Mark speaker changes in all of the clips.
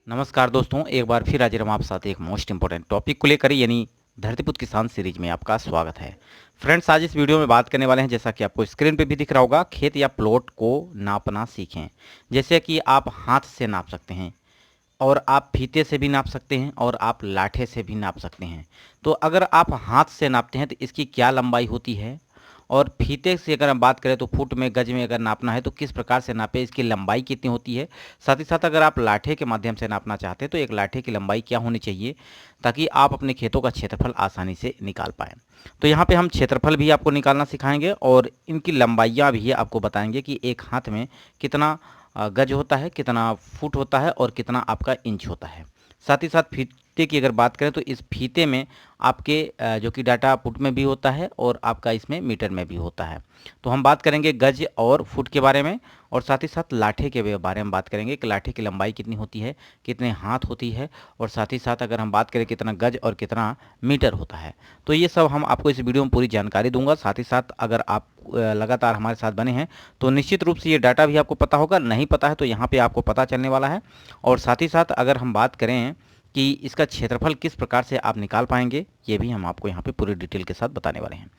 Speaker 1: नमस्कार दोस्तों, एक बार फिर हाजिर हम आप साथ एक मोस्ट इंपॉर्टेंट टॉपिक को लेकर यानी धरतीपुत्र किसान सीरीज में आपका स्वागत है। फ्रेंड्स, आज इस वीडियो में बात करने वाले हैं, जैसा कि आपको स्क्रीन पे भी दिख रहा होगा, खेत या प्लॉट को नापना सीखें। जैसे कि आप हाथ से नाप सकते हैं और आप फीते से भी नाप सकते हैं और आप लाठे से भी नाप सकते हैं। तो अगर आप हाथ से नापते हैं तो इसकी क्या लंबाई होती है, और फीते से अगर हम बात करें तो फुट में गज में अगर नापना है तो किस प्रकार से नापे, इसकी लंबाई कितनी होती है। साथ ही साथ अगर आप लाठे के माध्यम से नापना चाहते हैं तो एक लाठे की लंबाई क्या होनी चाहिए, ताकि आप अपने खेतों का क्षेत्रफल आसानी से निकाल पाएँ। तो यहाँ पे हम क्षेत्रफल भी आपको निकालना सिखाएंगे और इनकी लंबाइयाँ भी आपको बताएंगे कि एक हाथ में कितना गज होता है, कितना फुट होता है और कितना आपका इंच होता है। साथ ही साथ फीते की अगर बात करें तो इस फीते में आपके जो कि डाटा फुट में भी होता है और आपका इसमें मीटर में भी होता है। तो हम बात करेंगे गज और फुट के बारे में, और साथ ही साथ लाठे के बारे में बात करेंगे कि लाठे की लंबाई कितनी होती है, कितने हाथ होती है, और साथ ही साथ अगर हम बात करें कितना गज और कितना मीटर होता है। तो ये सब हम आपको इस वीडियो में पूरी जानकारी दूंगा। साथ ही साथ अगर आप लगातार हमारे साथ बने हैं तो निश्चित रूप से ये डाटा भी आपको पता होगा, नहीं पता है तो यहाँ पे आपको पता चलने वाला है। और साथ ही साथ अगर हम बात करें कि इसका क्षेत्रफल किस प्रकार से आप निकाल पाएंगे, ये भी हम आपको यहाँ पे पूरी डिटेल के साथ बताने वाले हैं।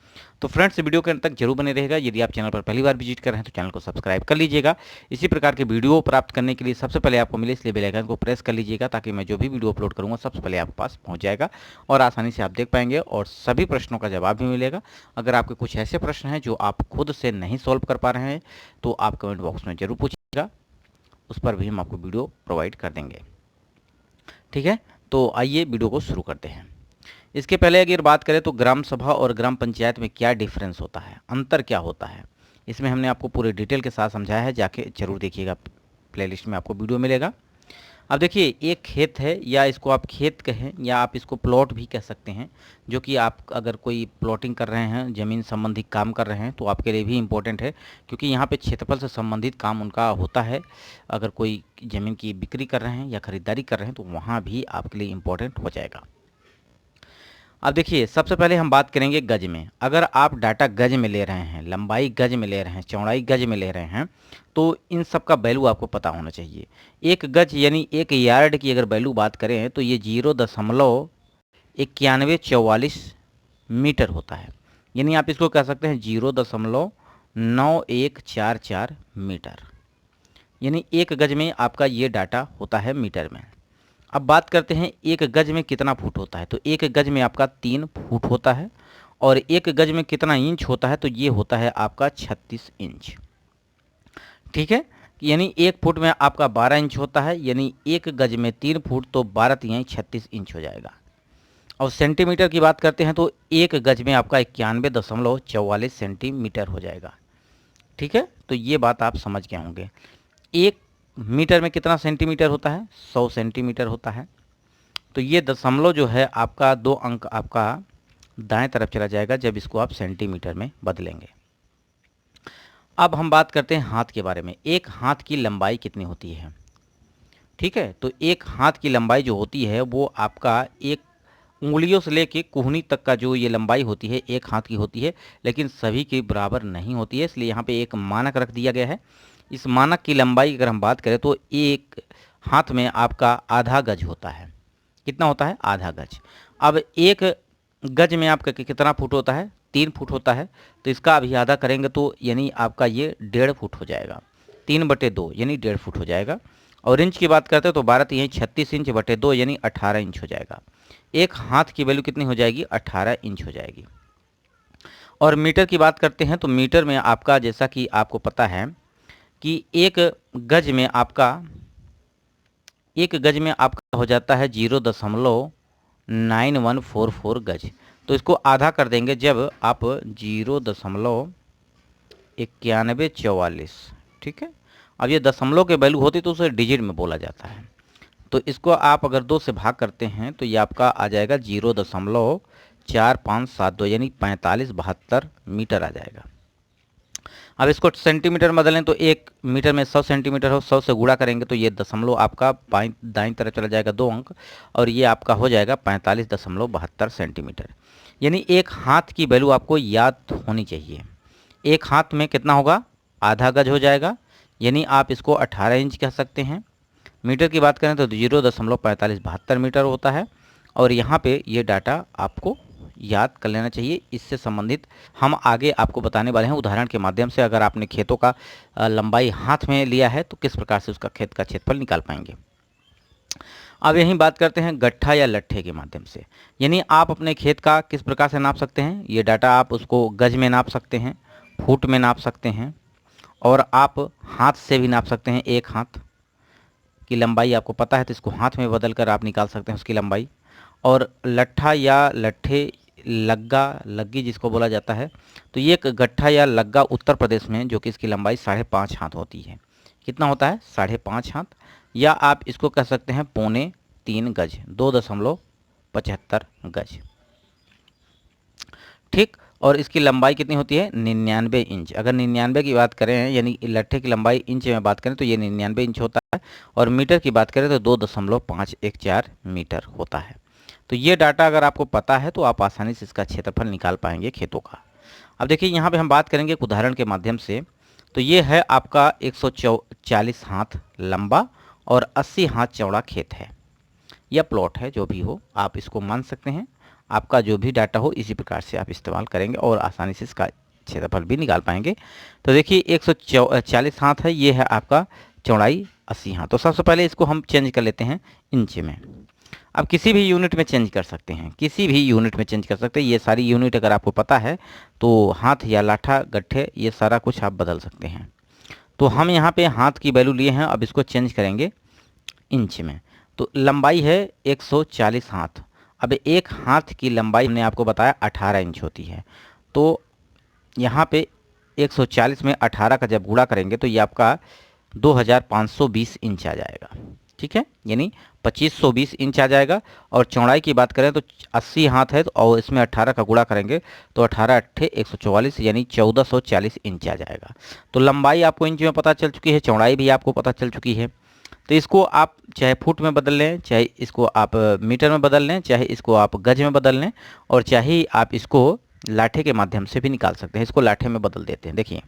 Speaker 1: तो फ्रेंड्स, वीडियो के अंत तक जरूर बने रहेगा। यदि आप चैनल पर पहली बार विजिट कर रहे हैं तो चैनल को सब्सक्राइब कर लीजिएगा। इसी प्रकार के वीडियो प्राप्त करने के लिए सबसे पहले आपको मिले इसलिए बेल आइकन को प्रेस कर लीजिएगा, ताकि मैं जो भी वीडियो अपलोड करूँगा सबसे पहले आपके पास पहुँच जाएगा और आसानी से आप देख पाएंगे और सभी प्रश्नों का जवाब भी मिलेगा। अगर आपके कुछ ऐसे प्रश्न हैं जो आप खुद से नहीं सॉल्व कर पा रहे हैं तो आप कमेंट बॉक्स में जरूर पूछिएगा, उस पर भी हम आपको वीडियो प्रोवाइड कर देंगे। ठीक है, तो आइए वीडियो को शुरू करते हैं। इसके पहले अगर बात करें तो ग्राम सभा और ग्राम पंचायत में क्या डिफरेंस होता है, अंतर क्या होता है, इसमें हमने आपको पूरे डिटेल के साथ समझाया है। जाके जरूर देखिएगा, प्लेलिस्ट में आपको वीडियो मिलेगा। अब देखिए, एक खेत है, या इसको आप खेत कहें या आप इसको प्लॉट भी कह सकते हैं, जो कि आप अगर कोई प्लॉटिंग कर रहे हैं, ज़मीन संबंधी काम कर रहे हैं तो आपके लिए भी इम्पोर्टेंट है, क्योंकि यहाँ पे क्षेत्रफल से संबंधित काम उनका होता है। अगर कोई ज़मीन की बिक्री कर रहे हैं या ख़रीदारी कर रहे हैं तो वहाँ भी आपके लिए इम्पोर्टेंट हो जाएगा। अब देखिए, सबसे पहले हम बात करेंगे गज में। अगर आप डाटा गज में ले रहे हैं, लंबाई गज में ले रहे हैं, चौड़ाई गज में ले रहे हैं, तो इन सब का वैल्यू आपको पता होना चाहिए। एक गज यानी एक यार्ड की अगर वैल्यू बात करें तो ये 0.9144 मीटर होता है। यानी आप इसको कह सकते हैं 0.9144 मीटर। यानी एक गज में आपका ये डाटा होता है मीटर में। अब बात करते हैं एक गज में कितना फुट होता है, तो एक गज में आपका 3 फुट होता है। और एक गज में कितना इंच होता है, तो ये होता है आपका 36 इंच। ठीक है, यानी एक फुट में आपका 12 इंच होता है, यानी एक गज में 3 फुट तो 12 तिहाई 36 इंच हो जाएगा। और सेंटीमीटर की बात करते हैं तो एक गज में आपका 91.44 सेंटीमीटर हो जाएगा। ठीक है, तो ये बात आप समझ गए होंगे। एक मीटर में कितना सेंटीमीटर होता है, 100 सेंटीमीटर होता है। तो ये दशमलव जो है आपका 2 अंक आपका दाएं तरफ चला जाएगा जब इसको आप सेंटीमीटर में बदलेंगे। अब हम बात करते हैं हाथ के बारे में। एक हाथ की लंबाई कितनी होती है। ठीक है, तो एक हाथ की लंबाई जो होती है वो आपका एक उंगलियों से लेके कोहनी तक का जो ये लंबाई होती है एक हाथ की होती है, लेकिन सभी के बराबर नहीं होती है, इसलिए यहाँ पे एक मानक रख दिया गया है। इस मानक की लंबाई अगर हम बात करें तो एक हाथ में आपका आधा गज होता है। कितना होता है, आधा गज। अब एक गज में आपका कितना फुट होता है, 3 फुट होता है। तो इसका अभी आधा करेंगे तो यानी आपका ये 1.5 फुट हो जाएगा। 3/2 यानी 1.5 फुट हो जाएगा। और इंच की बात करते हैं तो 12 यही 36 इंच बटे 2 यानी 18 इंच हो जाएगा। एक हाथ की वैल्यू कितनी हो जाएगी, 18 इंच हो जाएगी। और मीटर की बात करते हैं तो मीटर में आपका, जैसा कि आपको पता है कि एक गज में आपका हो जाता है 0.9144 गज। तो इसको आधा कर देंगे जब आप 0.9144। ठीक है, अब ये दशमलव के वैल्यू होती तो उसे डिजिट में बोला जाता है। तो इसको आप अगर 2 से भाग करते हैं तो ये आपका आ जाएगा 0.4572 यानी 4572 मीटर आ जाएगा। अब इसको सेंटीमीटर में बदलें तो एक मीटर में 100 सेंटीमीटर हो, 100 से गुणा करेंगे तो ये दशमलव आपका बाईं दाईं तरफ चला जाएगा 2 अंक, और ये आपका हो जाएगा 45.72 सेंटीमीटर। यानी एक हाथ की वैल्यू आपको याद होनी चाहिए। एक हाथ में कितना होगा, आधा गज हो जाएगा, यानी आप इसको 18 इंच कह सकते हैं। मीटर की बात करें तो 0.4572 मीटर होता है। और यहाँ पे ये डाटा आपको याद कर लेना चाहिए। इससे संबंधित हम आगे आपको बताने वाले हैं उदाहरण के माध्यम से। अगर आपने खेतों का लंबाई हाथ में लिया है तो किस प्रकार से उसका खेत का क्षेत्रफल निकाल पाएंगे। अब यहीं बात करते हैं गट्ठा या लट्ठे के माध्यम से। यानी आप अपने खेत का किस प्रकार से नाप सकते हैं। ये डाटा आप उसको गज में नाप सकते हैं, फुट में नाप सकते हैं, और आप हाथ से भी नाप सकते हैं। एक हाथ की लंबाई आपको पता है तो इसको हाथ में बदल कर आप निकाल सकते हैं उसकी लंबाई। और लट्ठा या लट्ठे, लग्गा, लग्गी जिसको बोला जाता है, तो ये एक गट्ठा या लग्गा उत्तर प्रदेश में, जो कि इसकी लंबाई 5.5 हाथ होती है। कितना होता है? 5.5 हाथ, या आप इसको कह सकते हैं 2.25 गज, 2.75 गज। ठीक। और इसकी लंबाई कितनी होती है? 99 इंच। अगर 99 की बात करें, यानी लट्ठे की लंबाई इंच में बात करें तो ये 99 इंच होता है। और मीटर की बात करें तो 2.514 मीटर होता है। तो ये डाटा अगर आपको पता है तो आप आसानी से इसका क्षेत्रफल निकाल पाएंगे खेतों का। अब देखिए यहाँ पे हम बात करेंगे एक उदाहरण के माध्यम से। तो ये है आपका 140 हाथ लंबा और 80 हाथ चौड़ा खेत है, या प्लॉट है, जो भी हो आप इसको मान सकते हैं। आपका जो भी डाटा हो इसी प्रकार से आप इस्तेमाल करेंगे और आसानी से इसका क्षेत्रफल भी निकाल पाएंगे। तो देखिए 140 हाथ है, ये है आपका चौड़ाई 80 हाथ। तो सबसे पहले इसको हम चेंज कर लेते हैं इंच में। अब किसी भी यूनिट में चेंज कर सकते हैं, किसी भी यूनिट में चेंज कर सकते हैं। ये सारी यूनिट अगर आपको पता है तो हाथ या लाठा, गट्ठे, ये सारा कुछ आप बदल सकते हैं। तो हम यहाँ पे हाथ की वैल्यू लिए हैं, अब इसको चेंज करेंगे इंच में। तो लंबाई है 140 हाथ। अब एक हाथ की लंबाई हमने आपको बताया 18 इंच होती है। तो यहाँ पे 140 में 18 का जब गुणा करेंगे तो ये आपका 2520 इंच आ जाएगा। ठीक है, यानी 2520 इंच आ जाएगा। और चौड़ाई की बात करें तो 80 हाथ है, तो और इसमें 18 का गुणा करेंगे तो 18 अट्ठे 144, यानी 1440 इंच आ जाएगा। तो लंबाई आपको इंच में पता चल चुकी है, चौड़ाई भी आपको पता चल चुकी है। तो इसको आप चाहे फुट में बदल लें, चाहे इसको आप मीटर में बदल लें, चाहे इसको आप गज में बदल लें, और चाहे आप इसको लाठे के माध्यम से भी निकाल सकते हैं। इसको लाठे में बदल देते हैं। देखिए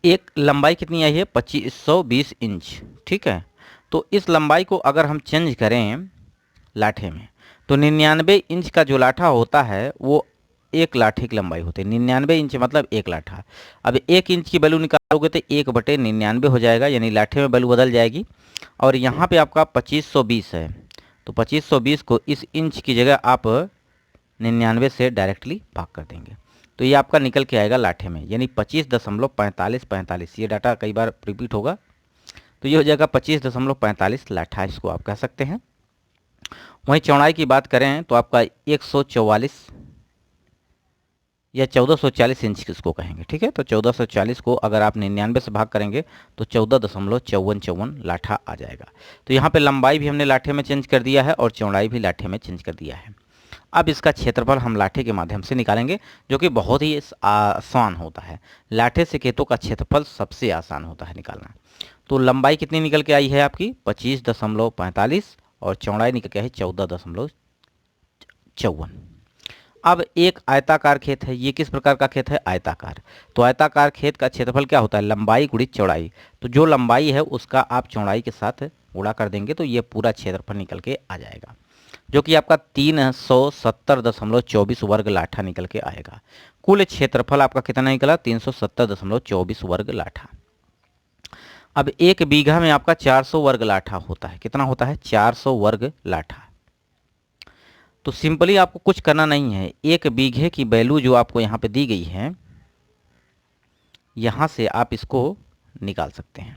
Speaker 1: एक लंबाई कितनी आई है? 2520 इंच। ठीक है, तो इस लंबाई को अगर हम चेंज करें लाठे में तो 99 इंच का जो लाठा होता है वो एक लाठे की लंबाई होती है। 99 इंच मतलब एक लाठा। अब 1 इंच की वैल्यू निकालोगे तो 1/99 हो जाएगा, यानी लाठे में वैल्यू बदल जाएगी। और यहाँ पे आपका 2520 है, तो 2520 को इस इंच की जगह आप 99 से डायरेक्टली भाग कर देंगे तो ये आपका निकल के आएगा लाठे में, यानी 25.4545। ये डाटा कई बार रिपीट होगा, तो ये हो जाएगा 25.45 लाठा, इसको आप कह सकते हैं। वहीं चौड़ाई की बात करें तो आपका 144 या 1440 इंच किसको कहेंगे। ठीक है, तो 1440 को अगर आप 99 से भाग करेंगे तो 14.5454 लाठा आ जाएगा। तो यहाँ पे लंबाई भी हमने लाठे में चेंज कर दिया है और चौड़ाई भी लाठे में चेंज कर दिया है। अब इसका क्षेत्रफल हम लाठे के माध्यम से निकालेंगे, जो कि बहुत ही आसान होता है। लाठे से खेतों का क्षेत्रफल सबसे आसान होता है निकालना। तो लंबाई कितनी निकल के आई है आपकी? 25.45, और चौड़ाई निकल के आई 14.54। अब एक आयताकार खेत है। ये किस प्रकार का खेत है? आयताकार। तो आयताकार खेत का क्षेत्रफल क्या होता है? लंबाई गुणित चौड़ाई। तो जो लंबाई है उसका आप चौड़ाई के साथ गुणा कर देंगे तो ये पूरा क्षेत्रफल निकल के आ जाएगा, जो कि आपका 370.24 वर्ग लाठा निकल के आएगा। कुल क्षेत्रफल आपका कितना निकला? 370.24 वर्ग लाठा। अब एक बीघा में आपका 400 वर्ग लाठा होता है। कितना होता है? 400 वर्ग लाठा। तो सिंपली आपको कुछ करना नहीं है, एक बीघे की वैल्यू जो आपको यहाँ पे दी गई है, यहाँ से आप इसको निकाल सकते हैं।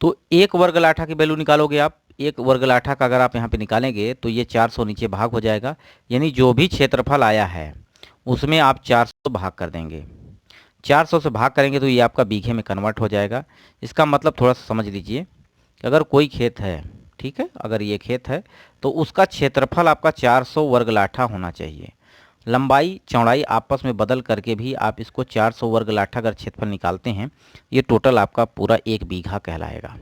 Speaker 1: तो एक वर्ग लाठा की वैल्यू निकालोगे आप, एक वर्ग लाठा का अगर आप यहाँ पे निकालेंगे तो ये 400 नीचे भाग हो जाएगा, यानी जो भी क्षेत्रफल आया है उसमें आप 400 भाग कर देंगे। 400 से भाग करेंगे तो ये आपका बीघे में कन्वर्ट हो जाएगा। इसका मतलब थोड़ा सा समझ लीजिए कि अगर कोई खेत है, ठीक है, अगर ये खेत है तो उसका क्षेत्रफल आपका 400 वर्ग लाठा होना चाहिए। लंबाई चौड़ाई आपस में बदल करके भी आप इसको 400 वर्ग लाठा अगर क्षेत्रफल निकालते हैं, ये टोटल आपका पूरा एक बीघा कहलाएगा।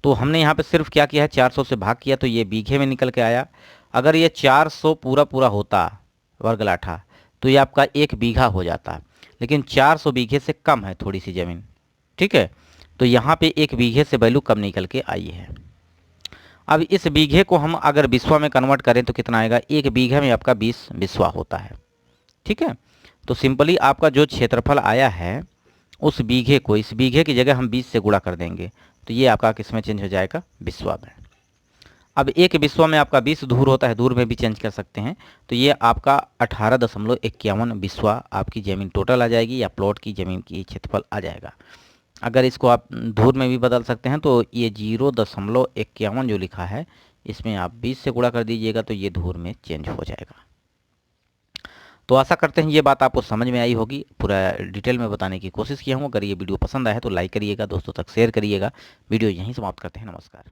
Speaker 1: तो हमने यहाँ पे सिर्फ क्या किया है? 400 से भाग किया तो ये बीघे में निकल के आया। अगर ये 400 पूरा पूरा होता वर्ग लाठा तो ये आपका एक बीघा हो जाता, लेकिन 400 बीघे से कम है थोड़ी सी ज़मीन। ठीक है, तो यहाँ पे 1 बीघे से वैल्यू कम निकल के आई है। अब इस बीघे को हम अगर बिस्वा में कन्वर्ट करें तो कितना आएगा, 1 बीघे में आपका 20 बिस्वा होता है। ठीक है, तो सिंपली आपका जो क्षेत्रफल आया है उस बीघे को इस बीघे की जगह हम 20 से गुणा कर देंगे, तो ये आपका किस में चेंज हो जाएगा, बिस्वा में। अब 1 बिस्वा में आपका 20 धूर होता है, धूर में भी चेंज कर सकते हैं, तो ये आपका 18.51 बिस्वा आपकी ज़मीन टोटल आ जाएगी, या प्लॉट की ज़मीन की क्षेत्रफल आ जाएगा। अगर इसको आप धूर में भी बदल सकते हैं तो ये 0.51 जो लिखा है इसमें आप 20 से गुणा कर दीजिएगा, तो ये धूर में चेंज हो जाएगा। तो आशा करते हैं ये बात आपको समझ में आई होगी। पूरा डिटेल में बताने की कोशिश किया हूँ। अगर ये वीडियो पसंद आए तो लाइक करिएगा, दोस्तों तक शेयर करिएगा। वीडियो यहीं समाप्त करते हैं। नमस्कार।